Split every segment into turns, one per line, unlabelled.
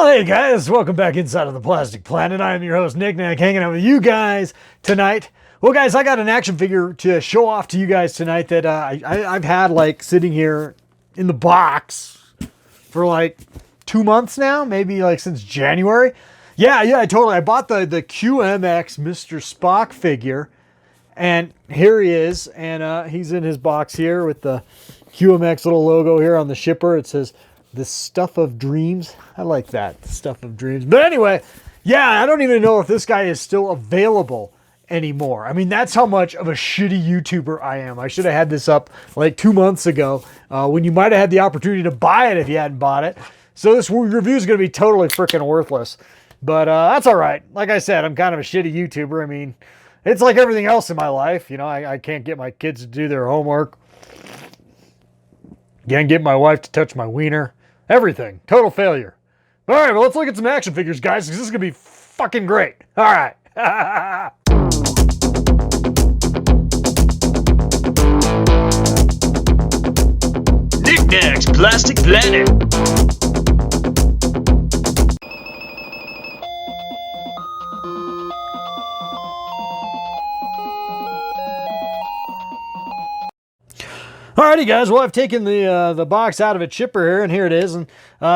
Well, hey guys, welcome back inside of the Plastic Planet. I am your host, Nick Nack, hanging out with you guys tonight. Well, guys, I got an action figure to show off to you guys tonight that I've had like sitting here in the box for like 2 months now, maybe like since January. Yeah, totally. I bought the QMX Mr. Spock figure, and here he is, and he's in his box here with the QMX little logo here on the shipper. It says, "The stuff of dreams." I like that, the stuff of dreams. But anyway, yeah, I don't even know if this guy is still available anymore. I mean, that's how much of a shitty YouTuber I am. I should have had this up like 2 months ago when you might have had the opportunity to buy it if you hadn't bought it. So this review is going to be totally freaking worthless. But that's all right. Like I said, I'm kind of a shitty YouTuber. I mean, it's like everything else in my life. You know, I can't get my kids to do their homework. Can't get my wife to touch my wiener. Everything. Total failure. All right, well, let's look at some action figures, guys, because this is going to be fucking great. All right.
Nick Nack's Plastic Planet.
Alrighty, guys. Well, I've taken the box out of its shipper here, and here it is. And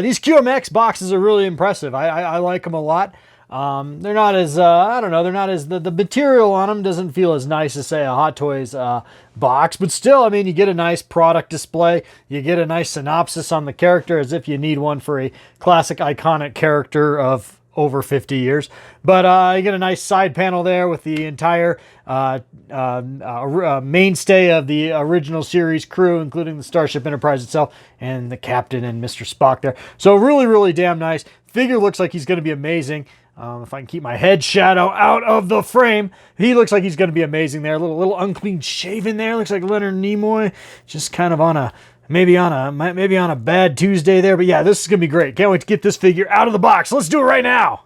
these QMX boxes are really impressive. I like them a lot. They're not as I don't know. They're not as the material on them doesn't feel as nice as say a Hot Toys box, but still, I mean, you get a nice product display. You get a nice synopsis on the character, as if you need one for a classic, iconic character of over 50 years. But you get a nice side panel there with the entire mainstay of the original series crew, including the Starship Enterprise itself and the captain and Mr. Spock there. So really, really damn nice. Figure looks like he's going to be amazing. If I can keep my head shadow out of the frame, he looks like he's going to be amazing there. A little unclean shaven there. Looks like Leonard Nimoy, just kind of on a maybe on a bad Tuesday there. But yeah, this is gonna be great. Can't wait to get this figure out of the box. Let's do it right now.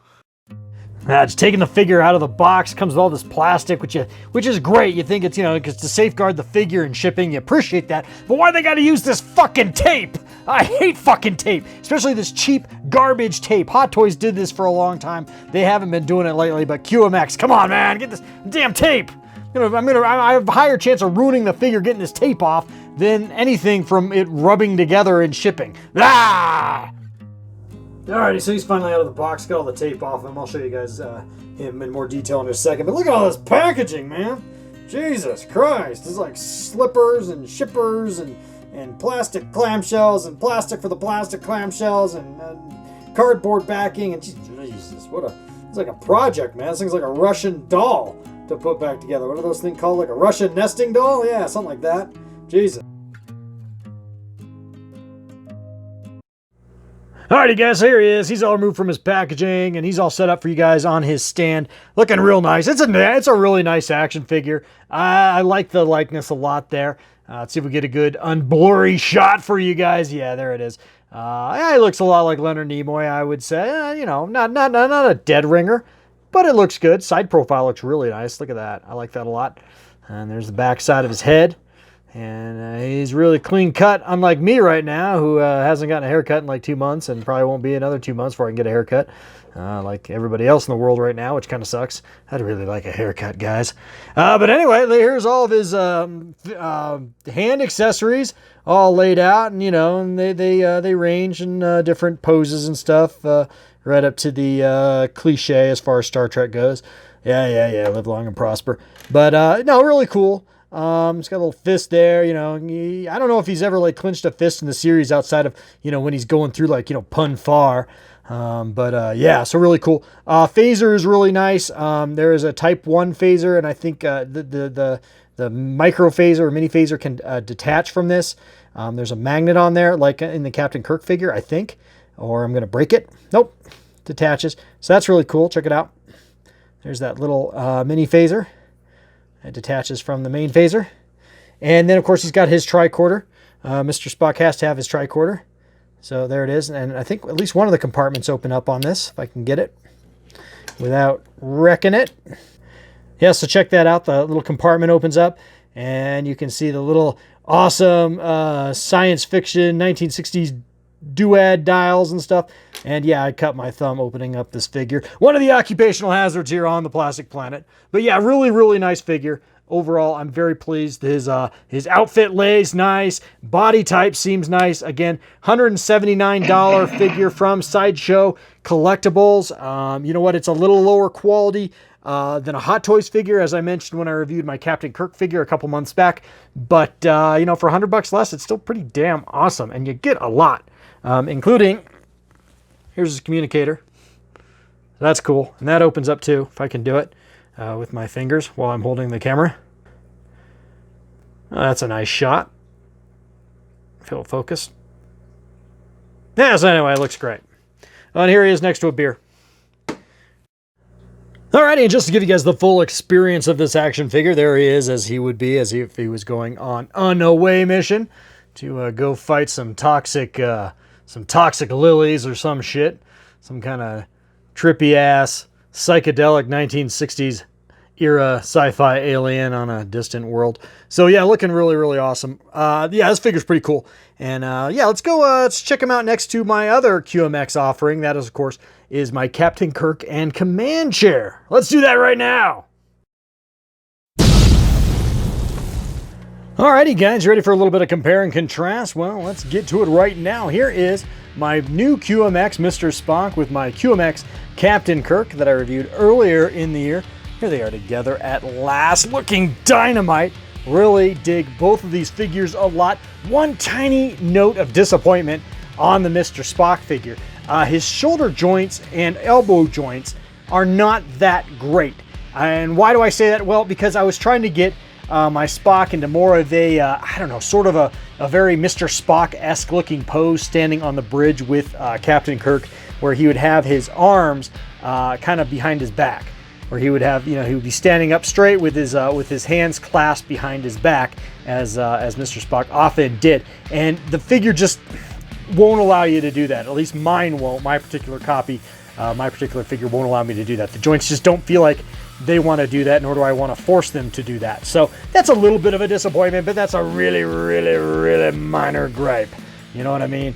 Just taking the figure out of the box. Comes with all this plastic, which is great. You think it's, you know, because to safeguard the figure and shipping, you appreciate that. But why they gotta use this fucking tape? I hate fucking tape, especially this cheap garbage tape. Hot Toys did this for a long time. They haven't been doing it lately, but QMX, come on, man, get this damn tape. I have a higher chance of ruining the figure getting this tape off than anything from it rubbing together and shipping. Ah! Alrighty, so he's finally out of the box, got all the tape off him. I'll show you guys him in more detail in a second. But look at all this packaging, man. Jesus Christ. There's like slippers and shippers and plastic clamshells and plastic for the plastic clamshells and cardboard backing. And Jesus, it's like a project, man. This thing's like a Russian doll to put back together. What are those things called? Like a Russian nesting doll? Yeah, something like that. Jesus. Alrighty, guys, here he is. He's all removed from his packaging, and he's all set up for you guys on his stand. Looking real nice. It's a really nice action figure. I like the likeness a lot there. Let's see if we get a good unblurry shot for you guys. Yeah, there it is. Yeah, he looks a lot like Leonard Nimoy, I would say. You know, not a dead ringer, but it looks good. Side profile looks really nice. Look at that. I like that a lot. And there's the back side of his head. And he's really clean cut, unlike me right now, who hasn't gotten a haircut in like 2 months and probably won't be another 2 months before I can get a haircut. Like everybody else in the world right now, which kind of sucks. I'd really like a haircut, guys. But anyway, here's all of his hand accessories all laid out, and you know, and they range in different poses and stuff, right up to the cliche as far as Star Trek goes. Yeah, live long and prosper. But no, really cool. He's got a little fist there, you know. I don't know if he's ever like clinched a fist in the series outside of, you know, when he's going through like, you know, Pun Far. Yeah, so really cool. Phaser is really nice. There is a Type 1 phaser, and I think the micro phaser or mini phaser can detach from this. There's a magnet on there, like in the Captain Kirk figure, I think. Or I'm going to break it. Nope, detaches. So that's really cool. Check it out. There's that little mini phaser. It detaches from the main phaser. And then, of course, he's got his tricorder. Mr. Spock has to have his tricorder. So there it is. And I think at least one of the compartments open up on this, if I can get it without wrecking it. Yeah, so check that out. The little compartment opens up, and you can see the little awesome science fiction 1960s duad dials and stuff. And yeah, I cut my thumb opening up this figure. One of the occupational hazards here on the Plastic Planet. But yeah, really, really nice figure. Overall, I'm very pleased. His outfit lays nice. Body type seems nice. Again, $179 figure from Sideshow Collectibles. You know what? It's a little lower quality than a Hot Toys figure, as I mentioned when I reviewed my Captain Kirk figure a couple months back. But, you know, for $100 less, it's still pretty damn awesome. And you get a lot, including, here's his communicator. That's cool. And that opens up too, if I can do it. With my fingers while I'm holding the camera. That's a nice shot. Feel it focus. Yeah, so anyway, it looks great. And here he is next to a beer. Alrighty, and just to give you guys the full experience of this action figure, there he is as he would be, as if he was going on an away mission to go fight some toxic lilies or some shit. Some kind of trippy ass psychedelic 1960s era sci-fi alien on a distant world. So yeah, looking really, really awesome. Yeah, this figure's pretty cool. And yeah, let's go, let's check him out next to my other QMX offering. That is, of course, is my Captain Kirk and Command Chair. Let's do that right now. Alrighty guys, ready for a little bit of compare and contrast? Well, let's get to it right now. Here is my new QMX Mr. Spock with my QMX Captain Kirk that I reviewed earlier in the year. Here they are together at last, looking dynamite. Really dig both of these figures a lot. One tiny note of disappointment on the Mr. Spock figure. His shoulder joints and elbow joints are not that great. And why do I say that? Well, because I was trying to get my Spock into more of a, I don't know, sort of a very Mr. Spock-esque looking pose standing on the bridge with Captain Kirk, where he would have his arms kind of behind his back, where he would have, you know, he would be standing up straight with his hands clasped behind his back, as Mr. Spock often did. And the figure just won't allow you to do that. At least mine won't. My particular copy, my particular figure won't allow me to do that. The joints just don't feel like they want to do that, nor do I want to force them to do that. So that's a little bit of a disappointment, but that's a really, really, really minor gripe. You know what I mean?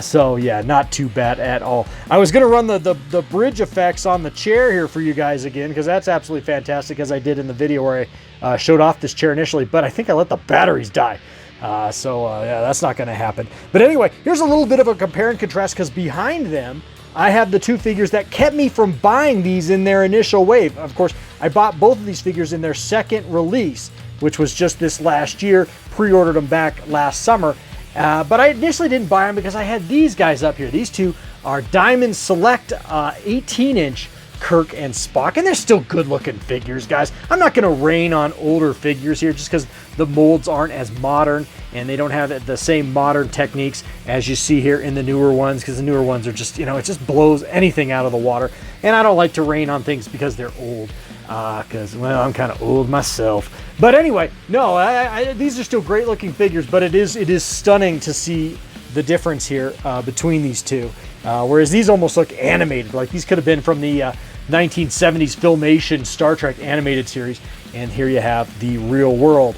So yeah, not too bad at all. I was going to run the bridge effects on the chair here for you guys again, because that's absolutely fantastic, as I did in the video where I showed off this chair initially, but I think I let the batteries die. Yeah, that's not going to happen. But anyway, here's a little bit of a compare and contrast, because behind them, I have the two figures that kept me from buying these in their initial wave. Of course, I bought both of these figures in their second release, which was just this last year, pre-ordered them back last summer. But I initially didn't buy them because I had these guys up here. These two are Diamond Select 18-inch Kirk and Spock, and they're still good-looking figures, guys. I'm not going to rain on older figures here just because the molds aren't as modern and they don't have the same modern techniques as you see here in the newer ones, because the newer ones are just, you know, it just blows anything out of the water. And I don't like to rain on things because they're old, because, well, I'm kind of old myself. But anyway, no, these are still great-looking figures, but it is stunning to see the difference here between these two. Whereas these almost look animated, like these could have been from the 1970s Filmation Star Trek animated series, and here you have the real world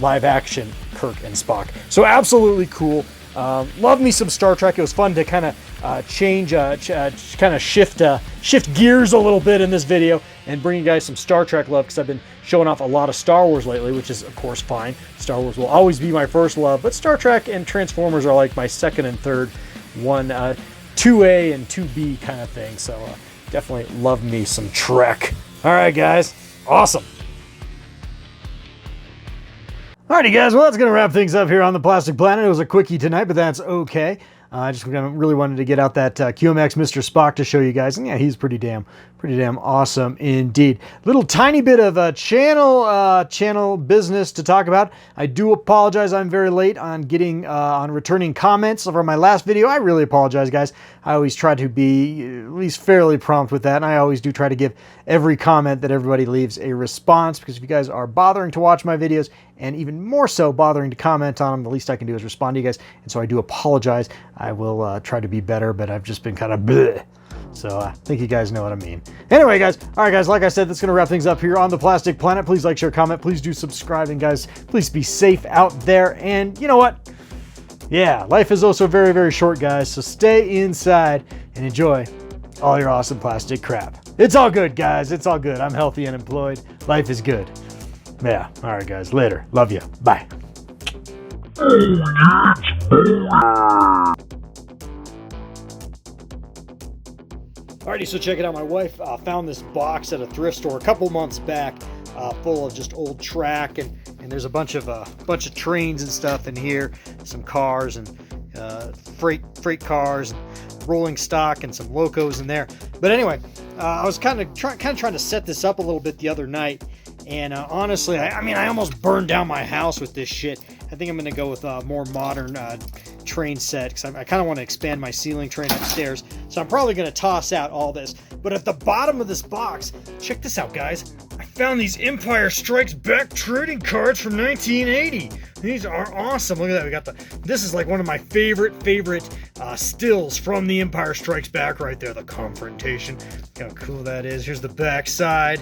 live action Kirk and Spock. So absolutely cool. Love me some Star Trek. It was fun to kind of shift gears a little bit in this video and bring you guys some Star Trek love, because I've been showing off a lot of Star Wars lately, which is of course fine. Star Wars will always be my first love, but Star Trek and Transformers are like my second and third one, 2A and 2B kind of thing. So definitely love me some Trek. All right, guys, awesome. Alrighty guys, well, that's going to wrap things up here on the Plastic Planet. It was a quickie tonight, but that's okay. I just really wanted to get out that QMX Mr. Spock to show you guys. And yeah, he's pretty damn awesome indeed. Little tiny bit of channel business to talk about. I do apologize. I'm very late on on returning comments from my last video. I really apologize, guys. I always try to be at least fairly prompt with that, and I always do try to give every comment that everybody leaves a response, because if you guys are bothering to watch my videos, and even more so bothering to comment on them, the least I can do is respond to you guys. And so I do apologize. I will try to be better, but I've just been kind of bleh. So I think you guys know what I mean. Anyway, guys, all right, guys, like I said, that's going to wrap things up here on the Plastic Planet. Please like, share, comment. Please do subscribe. And guys, please be safe out there. And you know what? Yeah, life is also very, very short, guys, so stay inside and enjoy all your awesome plastic crap. It's all good, guys. It's all good. I'm healthy and employed. Life is good. Yeah. All right, guys. Later. Love you. Bye. Alrighty, so check it out. My wife found this box at a thrift store a couple months back, full of just old track, and there's a bunch of trains and stuff in here, some cars and freight cars, and rolling stock, and some locos in there. But anyway, I was kind of trying to set this up a little bit the other night, and honestly, I almost burned down my house with this shit. I think I'm going to go with a more modern train set, because I kind of want to expand my ceiling train upstairs. So I'm probably going to toss out all this. But at the bottom of this box, check this out, guys. I found these Empire Strikes Back trading cards from 1980. These are awesome. Look at that. We got this is like one of my favorite stills from the Empire Strikes Back right there. The confrontation. Look how cool that is. Here's the back side.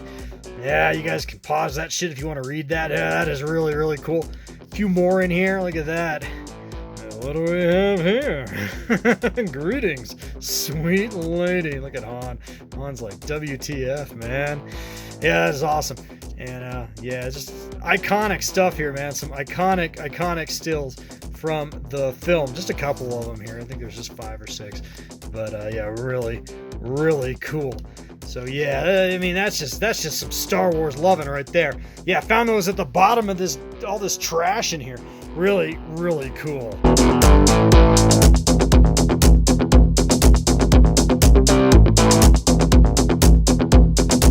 Yeah, you guys can pause that shit if you want to read that. Yeah, that is really, really cool. A few more in here. Look at that. What do we have here? Greetings, sweet lady. Look at Han. Han's like, WTF, man. Yeah, that is awesome. And yeah, just iconic stuff here, man. Some iconic stills from the film. Just a couple of them here. I think there's just 5 or 6. But yeah, really, really cool. So yeah, I mean, that's just some Star Wars loving right there. Yeah, found those at the bottom of all this trash in here. Really, really cool.